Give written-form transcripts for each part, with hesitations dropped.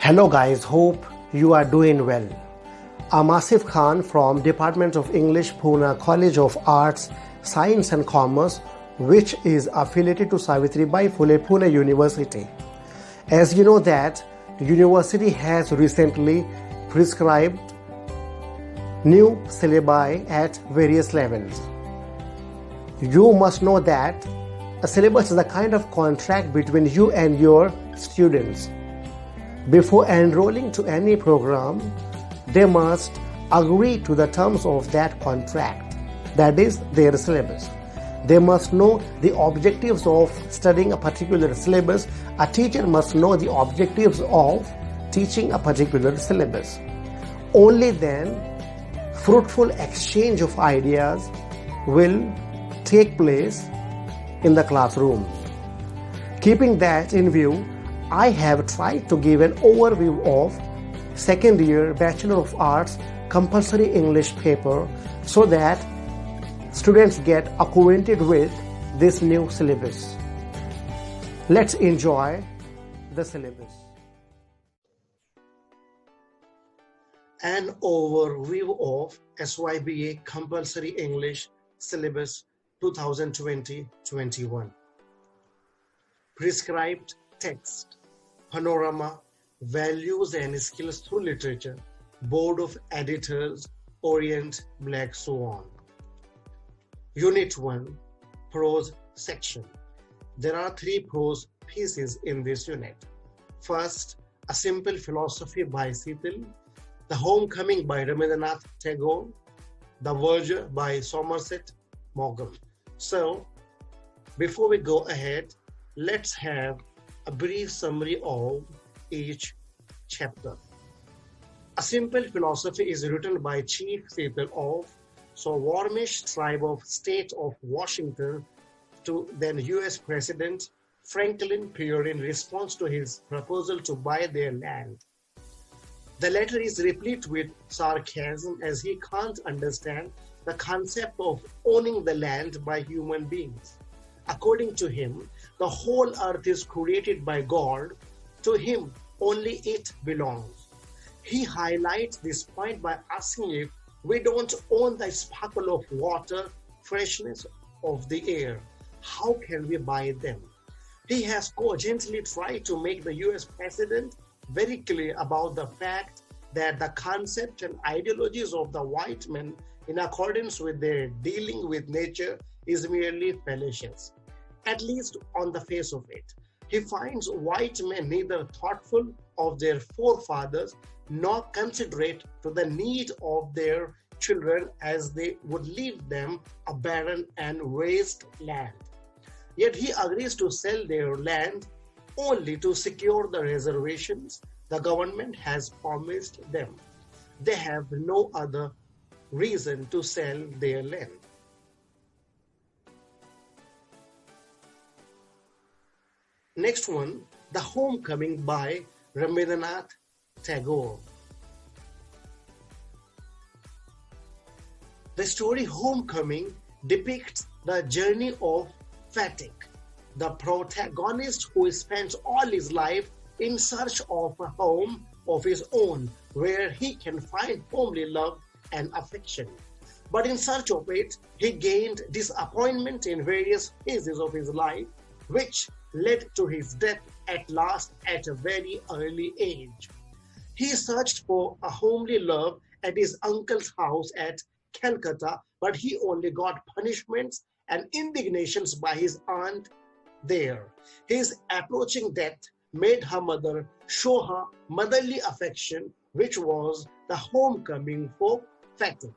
Hello guys, hope you are doing well. I'm Asif Khan from Department of English, Pune College of Arts, Science and Commerce, which is affiliated to Savitribai Phule Pune University. As you know that the university has recently prescribed new syllabi at various levels. You must know that a syllabus is a kind of contract between you and your students. Before enrolling to any program, they must agree to the terms of that contract, that is their syllabus. They must know the objectives of studying a particular syllabus. A teacher must know the objectives of teaching a particular syllabus. Only then, fruitful exchange of ideas will take place in the classroom. Keeping that in view, I have tried to give an overview of second year Bachelor of Arts compulsory English paper so that students get acquainted with this new syllabus. Let's enjoy the syllabus. An overview of SYBA compulsory English syllabus 2020-21. Prescribed text, panorama, values and skills through literature, board of editors, Orient, Black, so on. Unit 1, prose section. There are 3 prose pieces in this unit. First, A Simple Philosophy by Seethal, The Homecoming by Rabindranath Tagore, The Verger by Somerset Maugham. So, before we go ahead, let's have a brief summary of each chapter. A Simple Philosophy is written by Chief Seethal of Swarmish tribe of state of Washington to then US President Franklin Pierre in response to his proposal to buy their land. The letter is replete with sarcasm as he can't understand the concept of owning the land by human beings. According to him, the whole earth is created by God. To him, only it belongs. He highlights this point by asking if we don't own the sparkle of water, freshness of the air, how can we buy them? He has cogently tried to make the US president very clear about the fact that the concept and ideologies of the white men in accordance with their dealing with nature is merely fallacious, at least on the face of it. He finds white men neither thoughtful of their forefathers nor considerate to the need of their children as they would leave them a barren and waste land. Yet he agrees to sell their land only to secure the reservations the government has promised them. They have no other reason to sell their land. Next one, The Homecoming by Rabindranath Tagore. The story Homecoming depicts the journey of Fatik, the protagonist who spends all his life in search of a home of his own where he can find homely love and affection. But in search of it, he gained disappointment in various phases of his life, which led to his death at last at a very early age. He searched for a homely love at his uncle's house at Calcutta, but he only got punishments and indignations by his aunt there. His approaching death made her mother show her motherly affection, which was the homecoming for Fatik.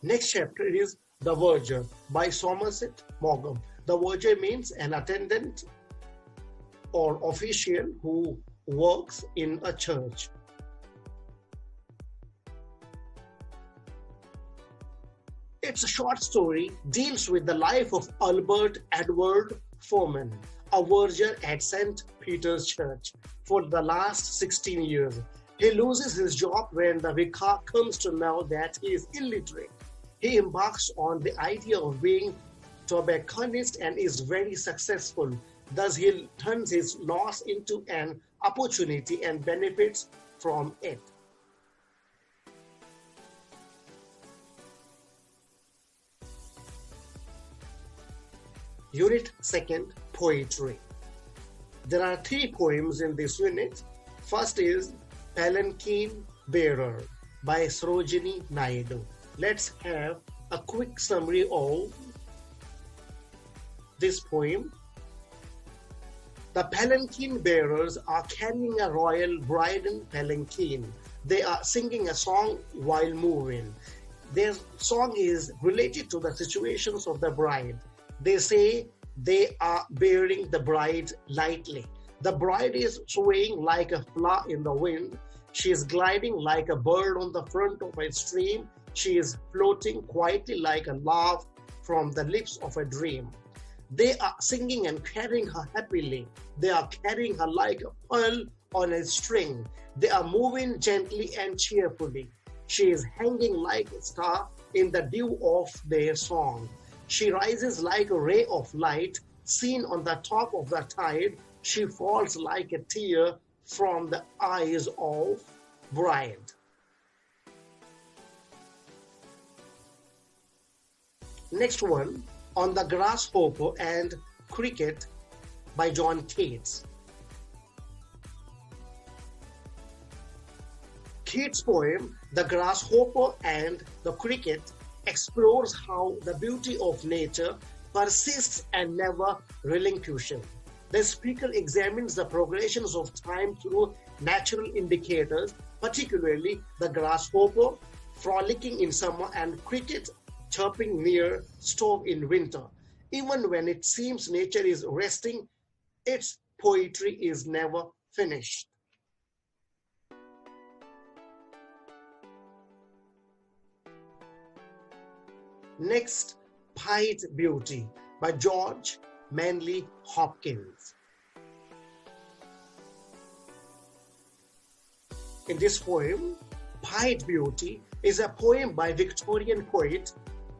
Next chapter is The Verger by Somerset Maugham. The verger means an attendant or official who works in a church. It's a short story, deals with the life of Albert Edward Foreman, a verger at St. Peter's Church for the last 16 years. He loses his job when the vicar comes to know that he is illiterate. He embarks on the idea of being tobacconist and is very successful. Thus, he turns his loss into an opportunity and benefits from it. Unit 2nd, Poetry. There are 3 poems in this unit. First is Palanquin Bearer by Sarojini Naidu. Let's have a quick summary of this poem. The palanquin bearers are carrying a royal bridal palanquin. They are singing a song while moving. Their song is related to the situations of the bride. They say they are bearing the bride lightly. The bride is swaying like a flower in the wind. She is gliding like a bird on the front of a stream. She is floating quietly like a laugh from the lips of a dream. They are singing and carrying her happily. They are carrying her like a pearl on a string. They are moving gently and cheerfully. She is hanging like a star in the dew of their song. She rises like a ray of light seen on the top of the tide. She falls like a tear from the eyes of bride. Next one, On the Grasshopper and Cricket by John Keats. Keats' poem, The Grasshopper and the Cricket, explores how the beauty of nature persists and never relinquishes. The speaker examines the progressions of time through natural indicators, particularly the grasshopper frolicking in summer and cricket chirping near stove in winter. Even when it seems nature is resting, its poetry is never finished. Next, Pied Beauty by George Manley Hopkins. In this poem, Pied Beauty is a poem by Victorian poet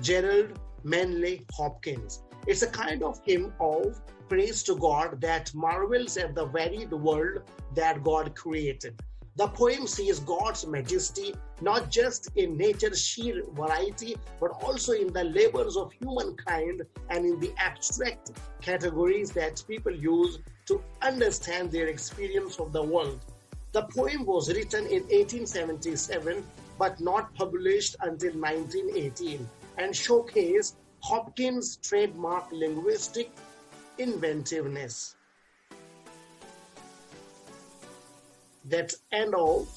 Gerald Manley Hopkins. It's a kind of hymn of praise to God that marvels at the varied world that God created. The poem sees God's majesty not just in nature's sheer variety, but also in the labors of humankind and in the abstract categories that people use to understand their experience of the world. The poem was written in 1877 but not published until 1918 and showcased Hopkins' trademark linguistic inventiveness. That's end of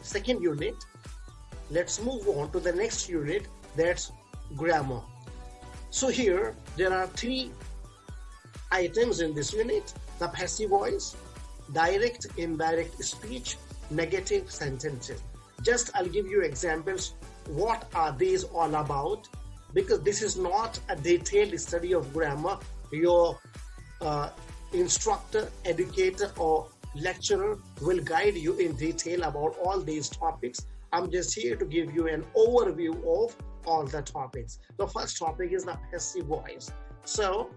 second unit. Let's move on to the next unit, that's grammar. So here there are 3 items in this unit: the passive voice, direct, indirect speech, negative sentences. Just I'll give you examples. What are these all about? Because this is not a detailed study of grammar. Your instructor, educator, or lecturer will guide you in detail about all these topics. I'm just here to give you an overview of all the topics. The first topic is the passive voice. So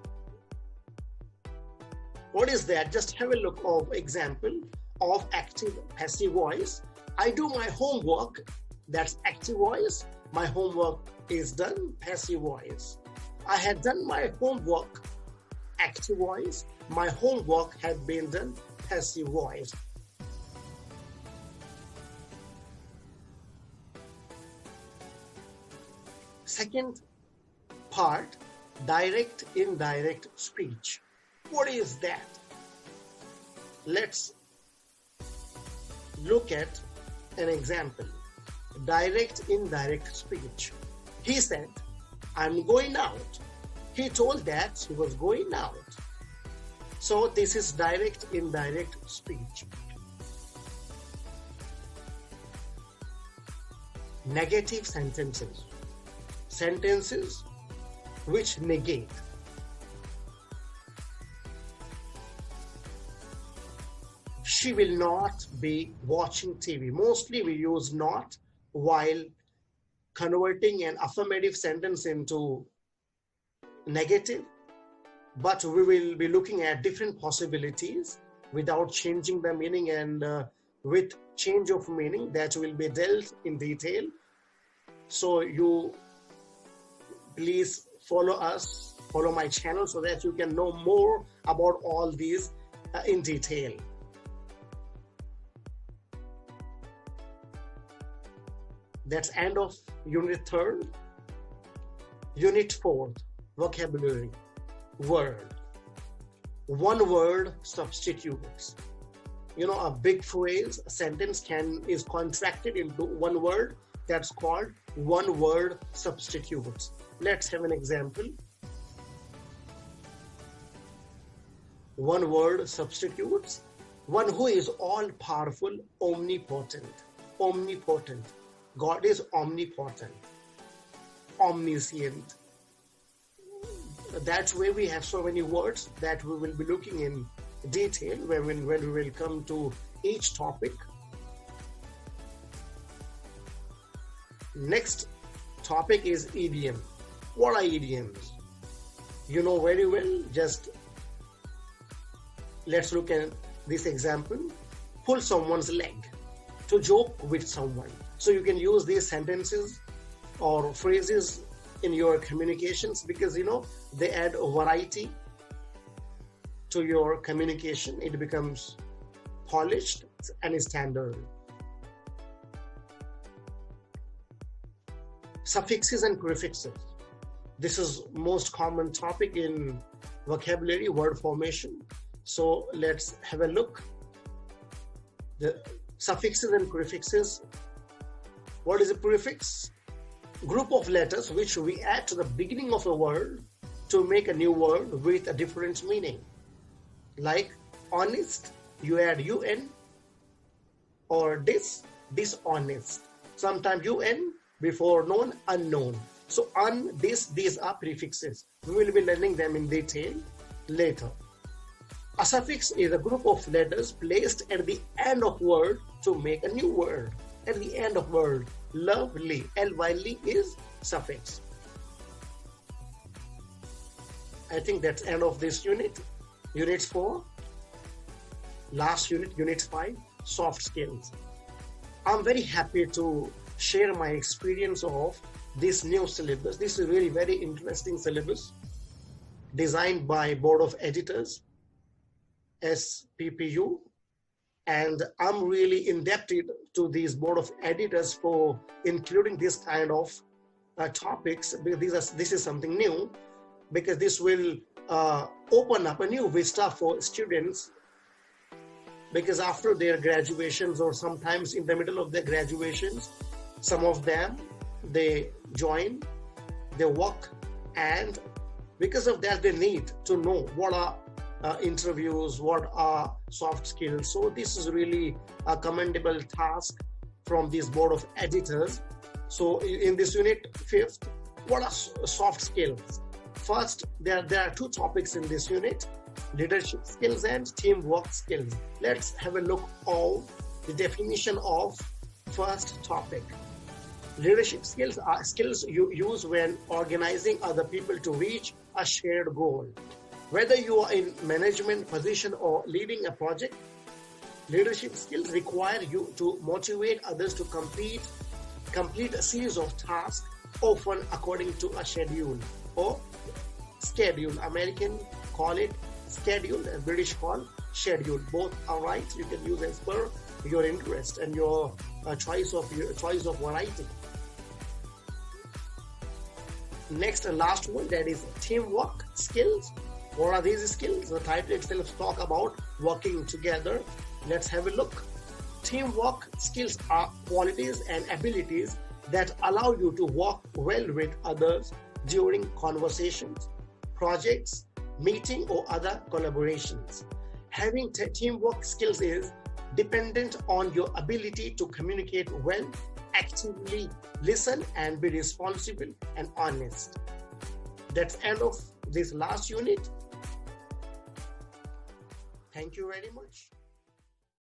what is that? Just have a look of example of active passive voice. I do my homework, that's active voice. My homework is done, passive voice. I had done my homework, active voice. My homework had been done, passive voice. Second part, direct, indirect speech. What is that? Let's look at an example. Direct, indirect speech. He said, I'm going out. He told that he was going out. So this is direct, indirect speech. Negative sentences. Sentences which negate. She will not be watching TV. Mostly we use not while converting an affirmative sentence into negative. but we will be looking at different possibilities without changing the meaning, and with change of meaning that will be dealt in detail. So you please follow my channel so that you can know more about all these in detail. That's end of unit 3rd. Unit 4th, vocabulary, word. One word substitutes. You know, a big phrase, a sentence is contracted into one word. That's called one word substitutes. Let's have an example. One word substitutes. One who is all powerful, omnipotent. Omnipotent. God is omnipotent, omniscient. That's why we have so many words that we will be looking in detail when we will come to each topic. Next topic is idiom. What are idioms? You know very well. Just let's look at this example. Pull someone's leg. To joke with someone. So you can use these sentences or phrases in your communications because, you know, they add a variety to your communication. It becomes polished and standard. Suffixes and prefixes. This is most common topic in vocabulary, word formation. So let's have a look. The suffixes and prefixes. What is a prefix? Group of letters which we add to the beginning of a word to make a new word with a different meaning. Like honest, you add un, or dishonest. Sometimes un before known, unknown. So these are prefixes. We will be learning them in detail later. A suffix is a group of letters placed at the end of word to make a new word. At the end of word, lovely, L-Y-L-Y is suffix. I think that's end of this unit. Unit 4. Last unit, unit 5, soft skills. I'm very happy to share my experience of this new syllabus. This is really very interesting syllabus designed by Board of Editors, SPPU. And I'm really indebted to these Board of Editors for including this kind of topics, because this is something new, because this will open up a new vista for students, because after their graduations or sometimes in the middle of their graduations, some of them, they join, they work, and because of that, they need to know what are interviews, what are soft skills. So this is really a commendable task from this Board of Editors. So in this unit 5th, what are soft skills? First, there are 2 topics in this unit, leadership skills and teamwork skills. Let's have a look at the definition of first topic. Leadership skills are skills you use when organizing other people to reach a shared goal. Whether you are in management position or leading a project, leadership skills require you to motivate others to complete a series of tasks, often according to a schedule or schedule. American call it schedule and British call schedule. Both are right. You can use as per your interest and your choice of variety. Next and last one, that is teamwork skills. What are these skills? The title itself talk about working together. Let's have a look. Teamwork skills are qualities and abilities that allow you to work well with others during conversations, projects, meeting, or other collaborations. Having teamwork skills is dependent on your ability to communicate well, actively listen, and be responsible and honest. That's end of this last unit. Thank you very much.